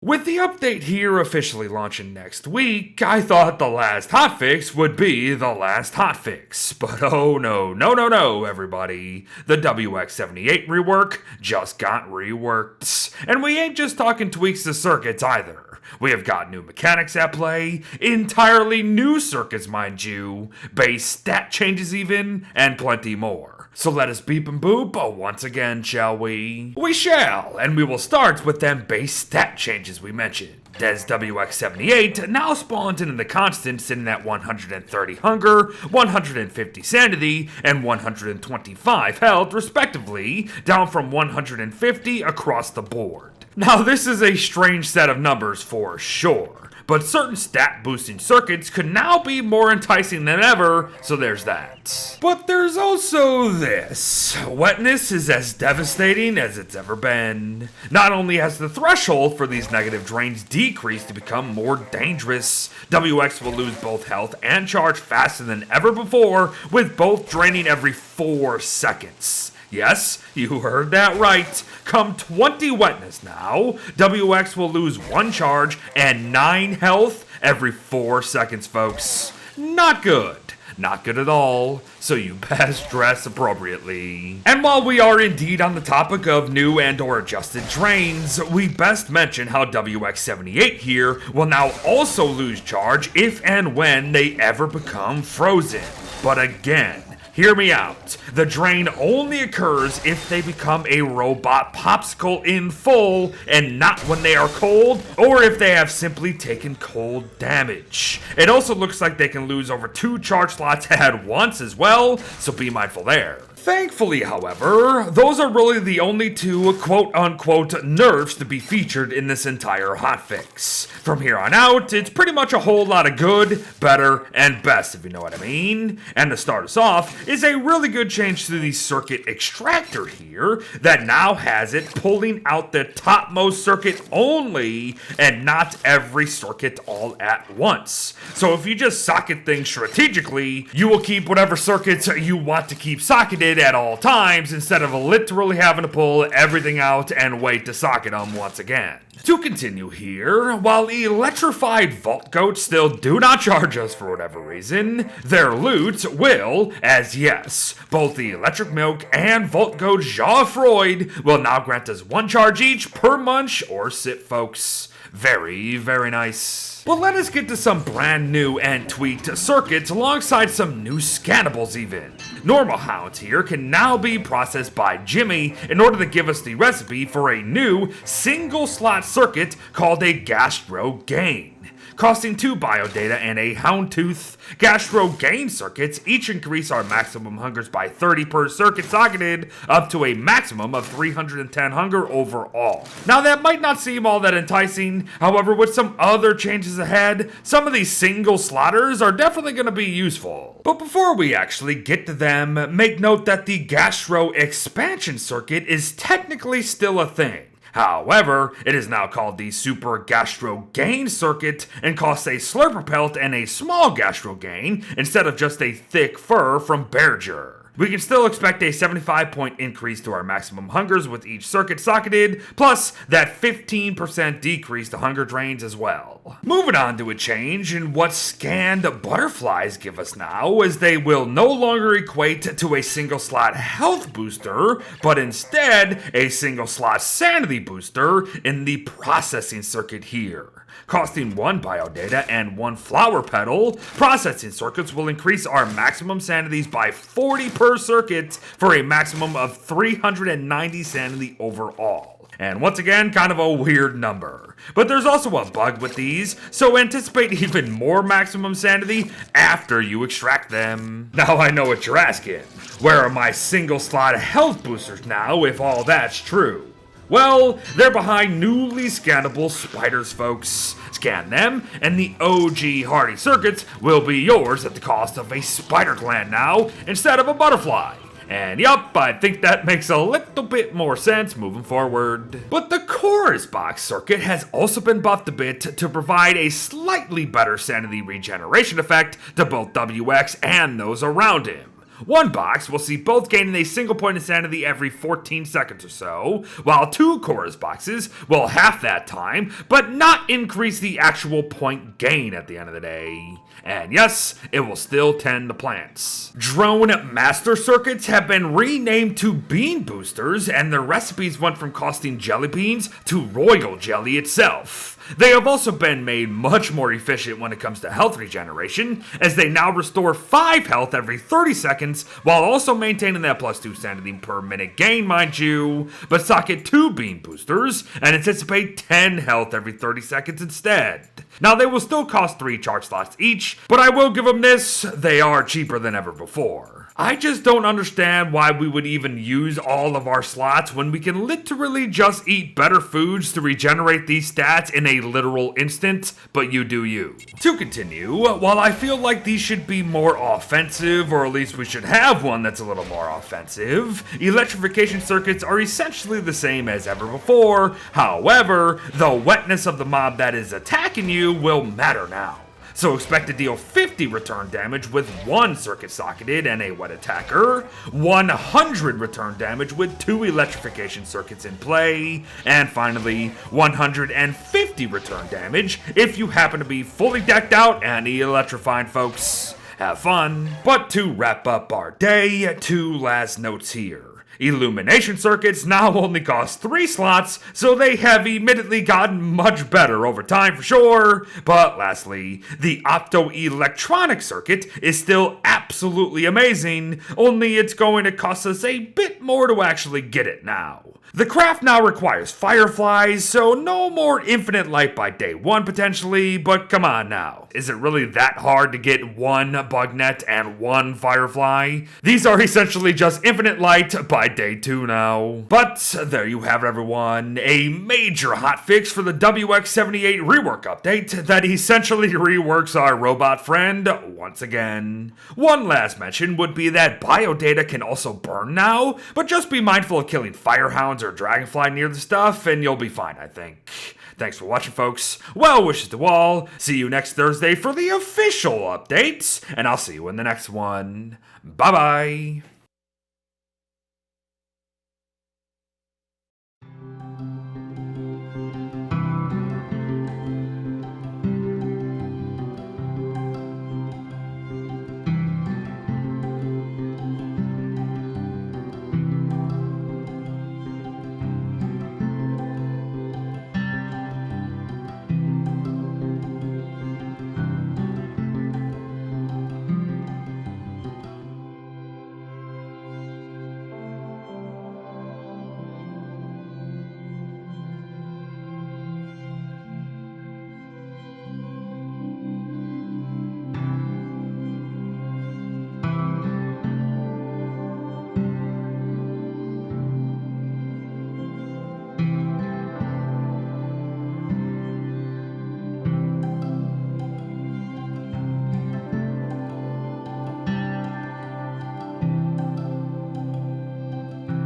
With the update here officially launching next week, I thought the last hotfix would be the last hotfix. But oh no, everybody. The WX78 rework just got reworked. And we ain't just talking tweaks to circuits either. We have got new mechanics at play, entirely new circuits mind you, base stat changes even, and plenty more. So let us beep and boop once again, shall we? We shall, and we will start with them base stat changes we mentioned. As WX78 now spawns into the constant sitting at 130 hunger, 150 sanity, and 125 health respectively, down from 150 across the board. Now this is a strange set of numbers for sure, but certain stat boosting circuits could now be more enticing than ever, so there's that. But there's also this. Wetness is as devastating as it's ever been. Not only has the threshold for these negative drains decreased to become more dangerous, WX will lose both health and charge faster than ever before, with both draining every 4 seconds. Yes, you heard that right. Come 20 wetness now, WX will lose 1 charge and 9 health every 4 seconds, folks. Not good. Not good at all, so you best dress appropriately. And while we are indeed on the topic of new and or adjusted drains, we best mention how WX78 here will now also lose charge if and when they ever become frozen. But again, hear me out. The drain only occurs if they become a robot popsicle in full and not when they are cold or if they have simply taken cold damage. It also looks like they can lose over 2 charge slots at once as well, so be mindful there. Thankfully, however, those are really the only 2 quote-unquote nerfs to be featured in this entire hotfix. From here on out, it's pretty much a whole lot of good, better, and best, if you know what I mean. And to start us off is a really good change to the circuit extractor here that now has it pulling out the topmost circuit only and not every circuit all at once. So if you just socket things strategically, you will keep whatever circuits you want to keep socketed at all times instead of literally having to pull everything out and wait to socket them once again. To continue here, while electrified vault goats still do not charge us for whatever reason, their loot will, as yes, both the electric milk and vault goat chaud-froid will now grant us 1 charge each per munch or sip, folks. Very, very nice. But let us get to some brand new and tweaked circuits alongside some new scannables even. Normal hounds here can now be processed by Jimmy in order to give us the recipe for a new single slot circuit called a gastro gain. Costing 2 biodata and a houndtooth, gastro gain circuits each increase our maximum hungers by 30 per circuit socketed, up to a maximum of 310 hunger overall. Now that might not seem all that enticing, however with some other changes ahead, some of these single slotters are definitely going to be useful. But before we actually get to them, make note that the gastro expansion circuit is technically still a thing. However, it is now called the Super Gastro Gain Circuit and costs a Slurper Pelt and a small Gastro Gain instead of just a thick fur from Berger. We can still expect a 75-point increase to our maximum hungers with each circuit socketed, plus that 15% decrease to hunger drains as well. Moving on to a change in what scanned butterflies give us now, as they will no longer equate to a single slot health booster, but instead a single slot sanity booster in the processing circuit here. Costing 1 biodata and 1 flower petal, processing circuits will increase our maximum sanities by 40 per circuit for a maximum of 390 sanity overall. And once again, kind of a weird number. But there's also a bug with these, so anticipate even more maximum sanity after you extract them. Now I know what you're asking. Where are my single slot health boosters now if all that's true? Well, they're behind newly scannable spiders, folks. Scan them, and the OG Hardy circuits will be yours at the cost of a spider gland now, instead of a butterfly. And yup, I think that makes a little bit more sense moving forward. But the chorus box circuit has also been buffed a bit to provide a slightly better sanity regeneration effect to both WX and those around him. One box will see both gaining a single point of sanity every 14 seconds or so, while two chorus boxes will half that time, but not increase the actual point gain at the end of the day. And yes, it will still tend to plants. Drone master circuits have been renamed to bean boosters, and their recipes went from costing jelly beans to royal jelly itself. They have also been made much more efficient when it comes to health regeneration, as they now restore 5 health every 30 seconds, while also maintaining that +2 sanity per minute gain, mind you, but socket 2 bean boosters, and anticipate 10 health every 30 seconds instead. Now they will still cost 3 charge slots each, but I will give them this, they are cheaper than ever before. I just don't understand why we would even use all of our slots when we can literally just eat better foods to regenerate these stats in a literal instant, but you do you. To continue, while I feel like these should be more offensive, or at least we should have one that's a little more offensive, electrification circuits are essentially the same as ever before. However, the wetness of the mob that is attacking you will matter now. So expect to deal 50 return damage with 1 circuit socketed and a wet attacker, 100 return damage with 2 electrification circuits in play, and finally 150 return damage if you happen to be fully decked out and electrifying, folks. Have fun. But to wrap up our day, 2 last notes here. Illumination circuits now only cost 3 slots, so they have admittedly gotten much better over time for sure. But lastly, the optoelectronic circuit is still absolutely amazing, only it's going to cost us a bit more to actually get it now. The craft now requires fireflies, so no more infinite light by day 1 potentially, but come on now. Is it really that hard to get 1 bug net and 1 firefly? These are essentially just infinite light by day 2 now. But there you have it, everyone. A major hotfix for the WX78 rework update that essentially reworks our robot friend once again. One last mention would be that biodata can also burn now, but just be mindful of killing firehounds or dragonfly near the stuff and you'll be fine, I think. Thanks for watching, folks. Well wishes to all. See you next Thursday for the official updates, and I'll see you in the next one. Bye-bye.